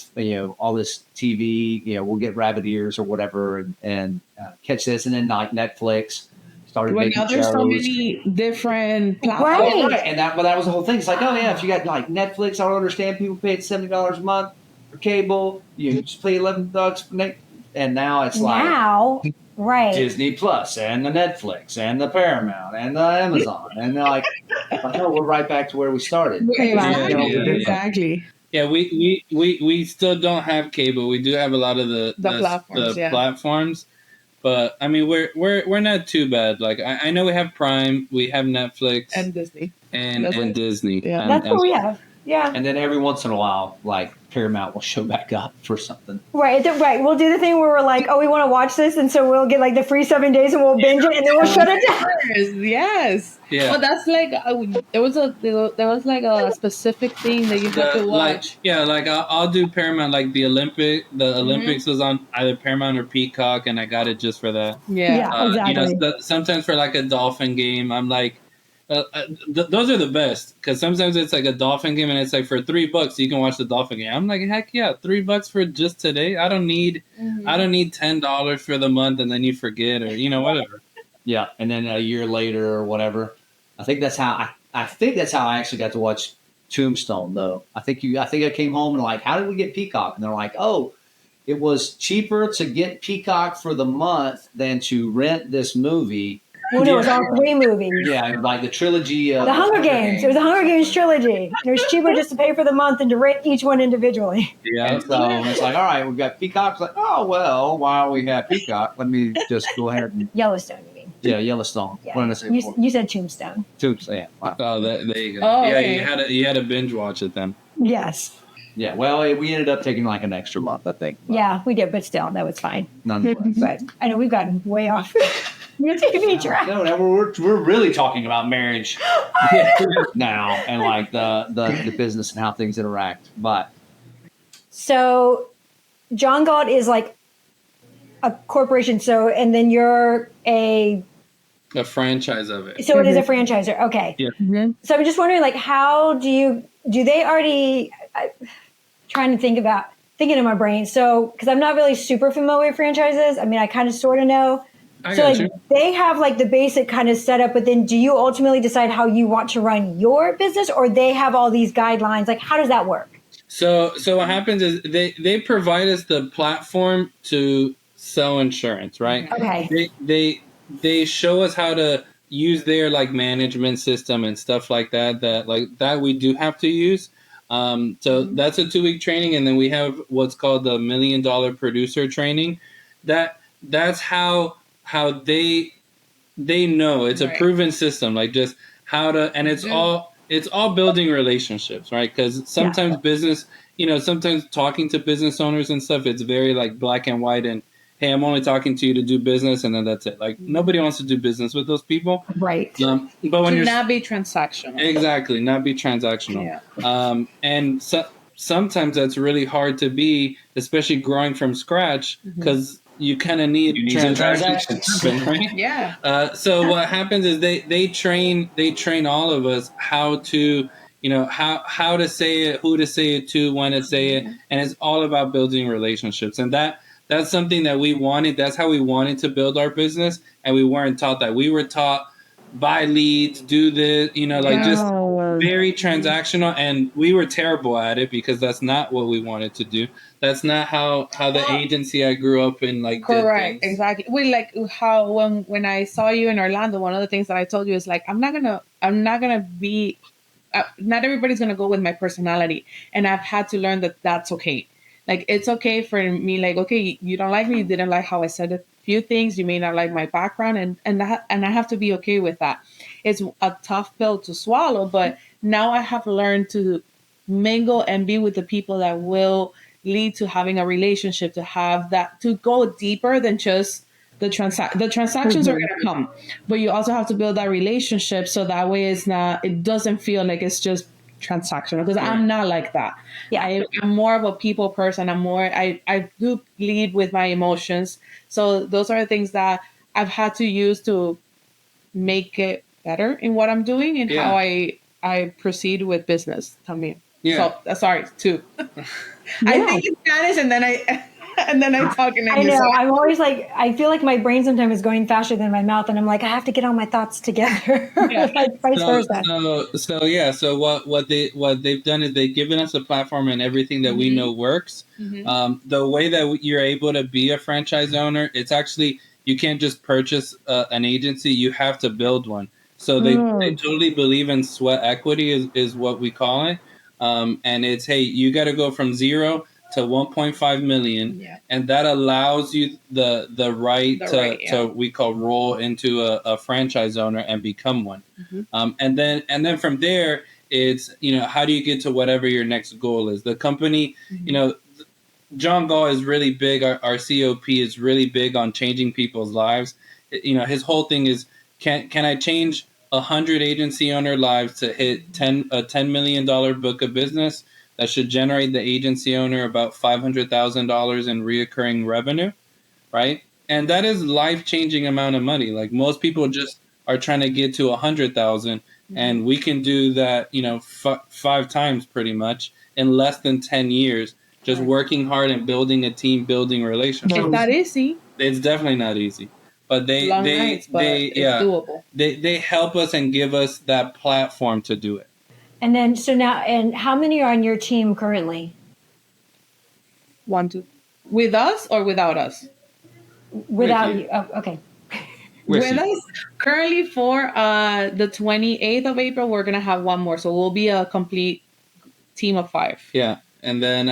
all this TV. We'll get rabbit ears or whatever and catch this. And then like Netflix started Well, making now there's shows. so many different platforms. Right. Right, and that was the whole thing. It's like, oh yeah, if you got like Netflix, I don't understand people paying $70 a month for cable. You just pay $11 for Netflix, and now it's like Now, right. Disney Plus and the Netflix and the Paramount and the Amazon, and they're like, oh, we're right back to where we started. Exactly. Yeah, we still don't have cable. We do have a lot of the platforms, platforms, but I mean we're not too bad. Like I know we have Prime, we have Netflix And Disney. and Disney. Yeah. And, That's what we have. Yeah. And then every once in a while, like Paramount will show back up for something. Right. Right. We'll do the thing where we're like, oh, we want to watch this. And so we'll get like the free 7 days and we'll binge it and then we'll shut it down. Yes. Yeah. Well, that's like there was like a specific thing that you have to watch. Like I'll do Paramount. Like the Olympics was on either Paramount or Peacock, and I got it just for that. Yeah, exactly. Sometimes for like a Dolphin game, I'm like, those are the best because sometimes it's like a Dolphin game and it's like for $3 you can watch the Dolphin game. I'm like, heck yeah, $3 for just today. I don't need $10 for the month and then you forget or whatever. Yeah, and then a year later or whatever. I think that's how I actually got to watch Tombstone though. I think I came home and like, how did we get Peacock? And they're like, oh, it was cheaper to get Peacock for the month than to rent this movie. Well, no, it was all 3 movies. Yeah, like the trilogy of The Hunger Games. It was a Hunger Games trilogy. It was cheaper just to pay for the month than to rent each one individually. Yeah. And so it's like, all right, we've got Peacock. It's like, oh, well, while we have Peacock, let me just go ahead and. Yellowstone, you mean? Yeah, Yellowstone. Yeah. What did I say? You said Tombstone. Tombstone, yeah. Wow. Oh, there you go. Oh, yeah, okay. you had to binge watch it then. Yes. Yeah, well, we ended up taking like an extra month, I think. Yeah, we did, but still, that was fine. Nonetheless. But I know we've gotten way off your TV track. No, we're really talking about marriage now and like the business and how things interact. But So John Galt is like a corporation. So, and then you're a franchise of it. So it is a franchiser. Okay. Yeah. Mm-hmm. So I'm just wondering, like, how do they already, trying to thinking in my brain. So, because I'm not really super familiar with franchises. I mean, I kind of sort of know. They have like the basic kind of setup, but then do you ultimately decide how you want to run your business, or they have all these guidelines? Like, how does that work? So what happens is they provide us the platform to sell insurance, right? Okay. They show us how to use their like management system and stuff like that we do have to use. So that's a 2-week training, and then we have what's called the $1 Million Producer Training. That's how they know it's a proven system, like just how to, and it's all building relationships, right? Because sometimes business, sometimes talking to business owners and stuff, it's very like black and white and, hey, I'm only talking to you to do business, and then that's it. Like nobody wants to do business with those people, Right? But when To you're not be transactional. exactly not be transactional, and sometimes that's really hard to be, especially growing from scratch, because you kind of need transactions, right? Yeah. So what happens is they train all of us how to how to say it, who to say it to, when to say it, and it's all about building relationships, and that's something that we wanted. That's how we wanted to build our business, and we weren't taught that. We were taught buy leads, do this, just very transactional, and we were terrible at it because that's not what we wanted to do. That's not how the agency I grew up in Correct. did things. Exactly. We like how when I saw you in Orlando, one of the things that I told you is like, I'm not gonna be. Not everybody's gonna go with my personality, and I've had to learn that that's okay. Like, it's okay for me, like, okay, you don't like me, you didn't like how I said a few things, you may not like my background, and I have to be okay with that. It's a tough pill to swallow, but now I have learned to mingle and be with the people that will lead to having a relationship, to have that, to go deeper than just the transactions are going to come, but you also have to build that relationship, so that way it doesn't feel like it's just transactional, because I'm not like that. Yeah. I'm more of a people person. I do lead with my emotions. So those are the things that I've had to use to make it better in what I'm doing and I proceed with business también. Yeah. So, sorry, two. I Yeah. think in Spanish and then I talk in I English. know. I'm always like, I feel like my brain sometimes is going faster than my mouth, and I'm like, I have to get all my thoughts together, Yeah. like vice versa. So what they've done is they've given us a platform and everything that we know works. The way that you're able to be a franchise owner, it's actually, you can't just purchase an agency, you have to build one. So they totally believe in sweat equity is what we call it. And it's, hey, you got to go from 0 to 1.5 million. Yeah. And that allows you the right to we call roll into a franchise owner and become one. And then from there, it's, how do you get to whatever your next goal is? The company, John Gall is really big. Our COP is really big on changing people's lives. His whole thing is, can I change 100 agency owner lives to hit a $10 million book of business that should generate the agency owner about $500,000 in reoccurring revenue, right? And that is life-changing amount of money. Like, most people just are trying to get to 100,000, and we can do that, 5 times pretty much in less than 10 years. Just working hard and building a team, building relationships. It's not easy. It's definitely not easy, but it's doable. They help us and give us that platform to do it. And then, so now, and how many are on your team currently? 1, 2. With us or without us? Without you. Oh, okay. With us currently for the 28th of April, we're gonna have one more, so we'll be a complete team of 5. Yeah, and then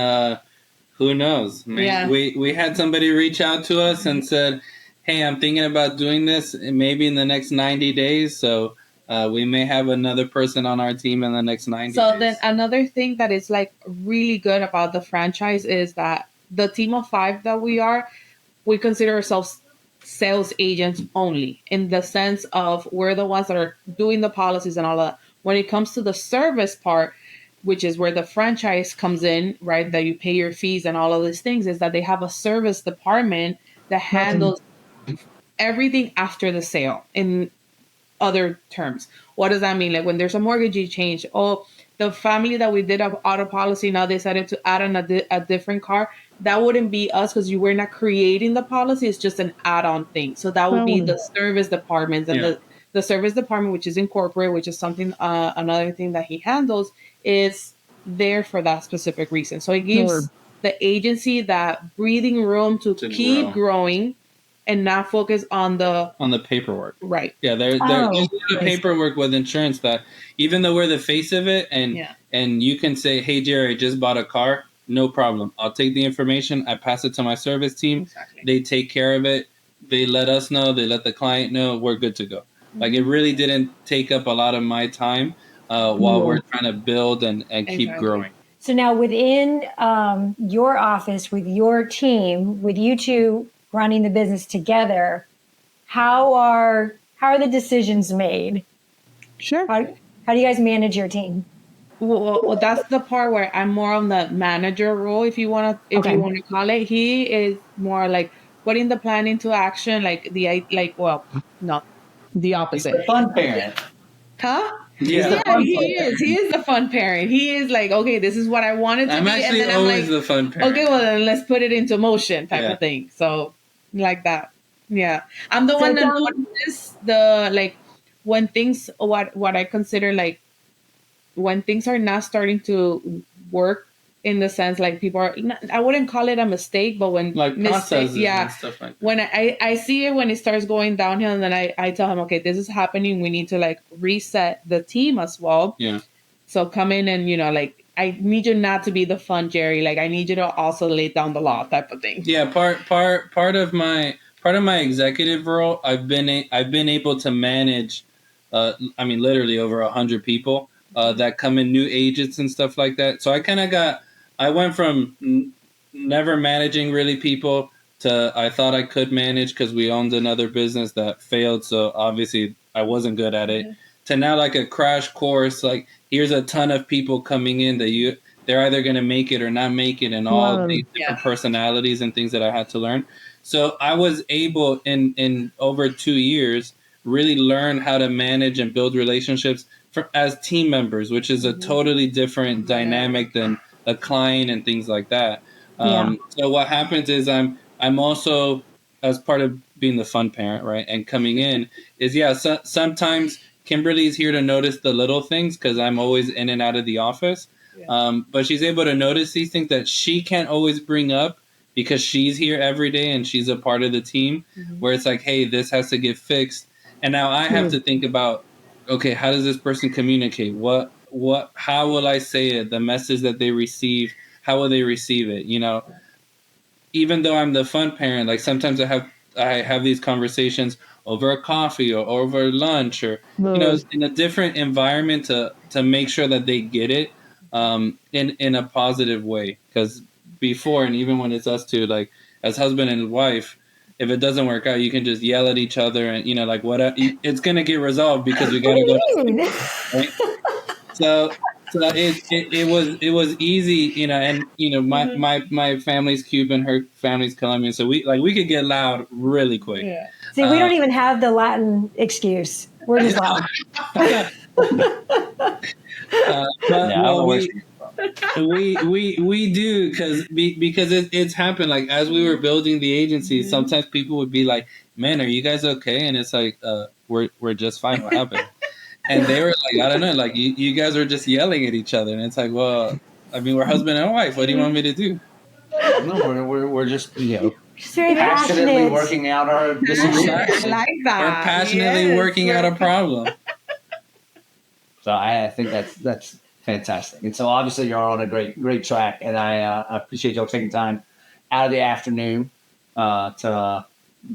who knows? Yeah. We had somebody reach out to us and said, "Hey, I'm thinking about doing this, maybe in the next 90 days." So we may have another person on our team in the next 90 days. So then another thing that is like really good about the franchise is that the team of 5 that we consider ourselves sales agents only, in the sense of we're the ones that are doing the policies and all that. When it comes to the service part, which is where the franchise comes in, right, that you pay your fees and all of these things, is that they have a service department that handles everything after the sale. In other terms, what does that mean? Like, when there's a mortgagee change, the family that we did an auto policy now decided to add on a different car, that wouldn't be us, because you were not creating the policy. It's just an add-on thing. So that would be the service departments, and the service department, which is in corporate, which is something, another thing that he handles, is there for that specific reason. So it gives the agency that breathing room to keep growing and not focus on the paperwork. Right. Yeah, there's a lot of paperwork with insurance that, even though we're the face of it, and you can say, "Hey, Jerry, I just bought a car." No problem. I'll take the information. I pass it to my service team. Exactly. They take care of it. They let us know. They let the client know. We're good to go. Like, it really didn't take up a lot of my time while we're trying to build and keep growing. So now, within your office, with your team, with you two running the business together, how are the decisions made? Sure. How do you guys manage your team? Well, that's the part where I'm more on the manager role, if you want to call it. He is more like putting the plan into action, the opposite. He's the fun parent. Huh? Yeah, he is. He is the fun parent. He is like, okay, this is what I wanted to I'm be. actually and then always I'm like, the fun parent. Okay, well, then let's put it into motion type of thing. So, like that. Yeah. I'm the one that notices when things, what I consider when things are not starting to work, in the sense people are, I wouldn't call it a mistake, but when processes and stuff like that. When I see it when it starts going downhill, and then I tell him, okay, this is happening. We need to reset the team as well. Yeah. So come in and I need you not to be the fun Jerry. I need you to also lay down the law type of thing. Yeah. Part of my executive role, I've been able to manage, literally over 100 people that come in, new agents and stuff like that. So I went from never managing really people to I thought I could manage, because we owned another business that failed. So obviously I wasn't good at it. To now a crash course, here's a ton of people coming in that they're either going to make it or not make it, and all these different personalities and things that I had to learn. So I was able in over 2 years really learn how to manage and build relationships as team members, which is a totally different dynamic than a client and things like that. So what happens is I'm also, as part of being the fun parent, right, and coming in is sometimes Kimberly's here to notice the little things because I'm always in and out of the office. But she's able to notice these things that she can't always bring up because she's here every day and she's a part of the team, where it's like, hey, this has to get fixed. And now I have to think about, okay, how does this person communicate? How will I say it? The message that they receive, how will they receive it? You know, even though I'm the fun parent, like sometimes I have these conversations over a coffee or over lunch or, you know, in a different environment to make sure that they get it in a positive way. Because before, and even when it's us two, like as husband and wife, if it doesn't work out, you can just yell at each other and, you know, like it's going to get resolved because we got to go to sleep, right? So it was easy, you know, and you know my family's Cuban, her family's Colombian, so we could get loud really quick. Yeah. See, we don't even have the Latin excuse. We're just loud. We do because it's happened. Like as we were building the agency, sometimes people would be like, "Man, are you guys okay?" And it's like, we're just fine. What happened?" And they were like, I don't know, like you guys are just yelling at each other, and it's like, well, I mean, we're husband and wife. What do you want me to do? No, we're just Just very passionately passionate. working out our disagreements. I like that. We're passionately working out a problem. So I think that's fantastic. And so obviously you're on a great track, and I appreciate y'all taking time out of the afternoon to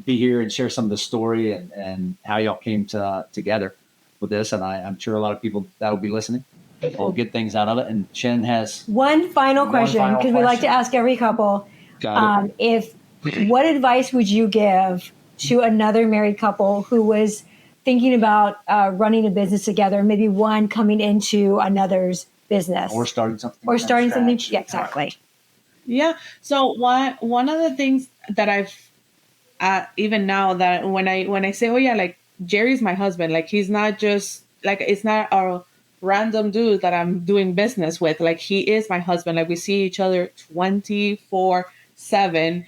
be here and share some of the story and how y'all came together with this. And I'm sure a lot of people that will be listening will get things out of it. And Chen has One final question, because we like to ask every couple. Got it. What advice would you give to another married couple who was thinking about running a business together, maybe one coming into another's business? or starting something. Or from starting something. scratch. Yeah, exactly. Yeah. So one of the things that I've even now that when I say, oh yeah, like Gerry's my husband, like he's not just like, it's not a random dude that I'm doing business with. Like he is my husband. Like we see each other 24/7.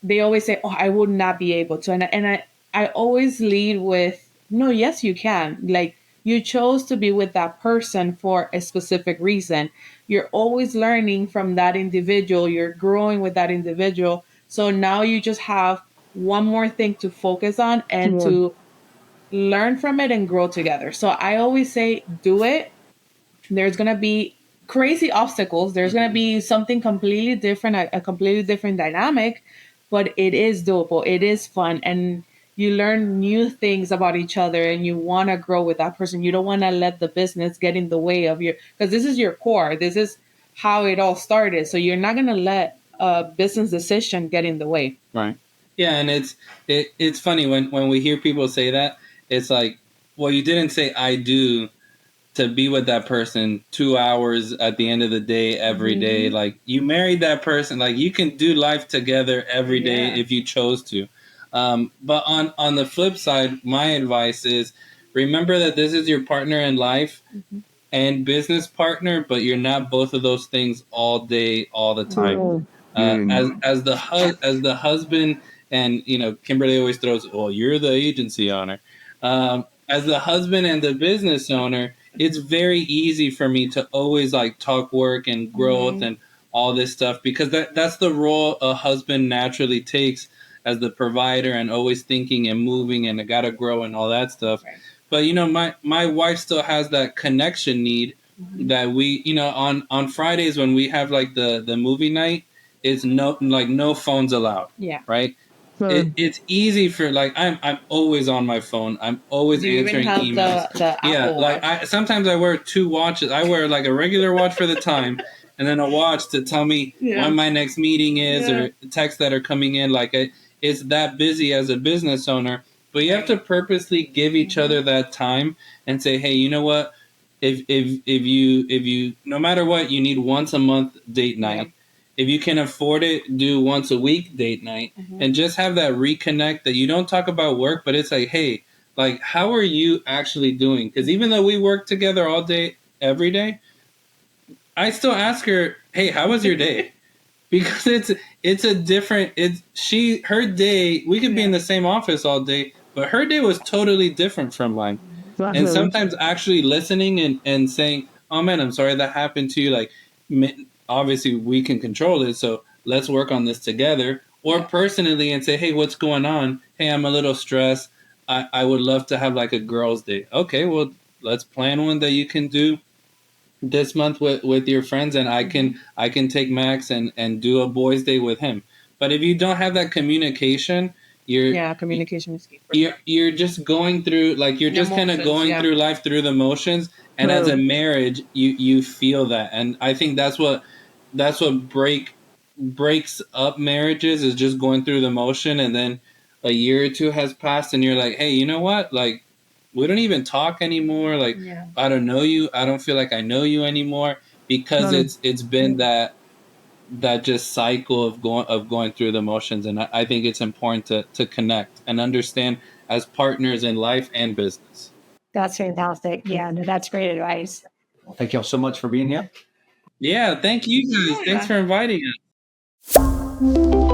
They always say, oh, I would not be able to. And I always lead with, no, yes, you can. Like you chose to be with that person for a specific reason. You're always learning from that individual. You're growing with that individual. So now you just have one more thing to focus on and to learn from it and grow together. So I always say, do it. There's going to be crazy obstacles. There's going to be something completely different, a completely different dynamic, but it is doable. It is fun. And you learn new things about each other and you want to grow with that person. You don't want to let the business get in the way of because this is your core. This is how it all started. So you're not going to let a business decision get in the way. Right. Yeah, and it's funny when we hear people say that, it's like, well, you didn't say I do to be with that person 2 hours at the end of the day, every day. Like you married that person, like you can do life together every day if you chose to. But on the flip side, my advice is remember that this is your partner in life and business partner, but you're not both of those things all day, all the time. As the husband, and you know, Kimberly always throws, well, you're the agency owner. As the husband and the business owner, it's very easy for me to always like talk work and growth and all this stuff, because that's the role a husband naturally takes as the provider and always thinking and moving and I gotta grow and all that stuff. Right. But you know, my wife still has that connection need that we, you know, on Fridays when we have like the movie night, it's no phones allowed. Yeah. Right. It's easy for like I'm always on my phone. I'm always answering emails. The like sometimes I wear 2 watches. I wear like a regular watch for the time, and then a watch to tell me when my next meeting is or texts that are coming in. Like it's that busy as a business owner. But you have to purposely give each other that time and say, hey, you know what? If you no matter what, you need once a month date night. Right. If you can afford it, do once a week date night and just have that reconnect that you don't talk about work, but it's like, hey, like, how are you actually doing? Because even though we work together all day, every day, I still ask her, hey, how was your day? Because it's a different, her day, we could be in the same office all day, but her day was totally different from mine. And sometimes actually listening and saying, oh man, I'm sorry that happened to you. Like, obviously we can control it, so let's work on this together. Or personally and say, hey, what's going on? Hey, I'm a little stressed. I would love to have like a girls' day. Okay, well, let's plan one that you can do this month with your friends, and I can take Max and do a boys' day with him. But if you don't have that communication, communication is key. you're just going through, like, you're just kind of going through life through the motions. And as a marriage, you feel that, and I think that's what breaks up marriages, is just going through the motion, and then a year or two has passed, and you're like, hey, you know what? Like, we don't even talk anymore. Like, I don't know you. I don't feel like I know you anymore, because it's been that just cycle of going through the motions. And I think it's important to connect and understand as partners in life and business. That's fantastic. Yeah, no, that's great advice. Well, thank you all so much for being here. Yeah, thank you guys. Thanks for inviting us.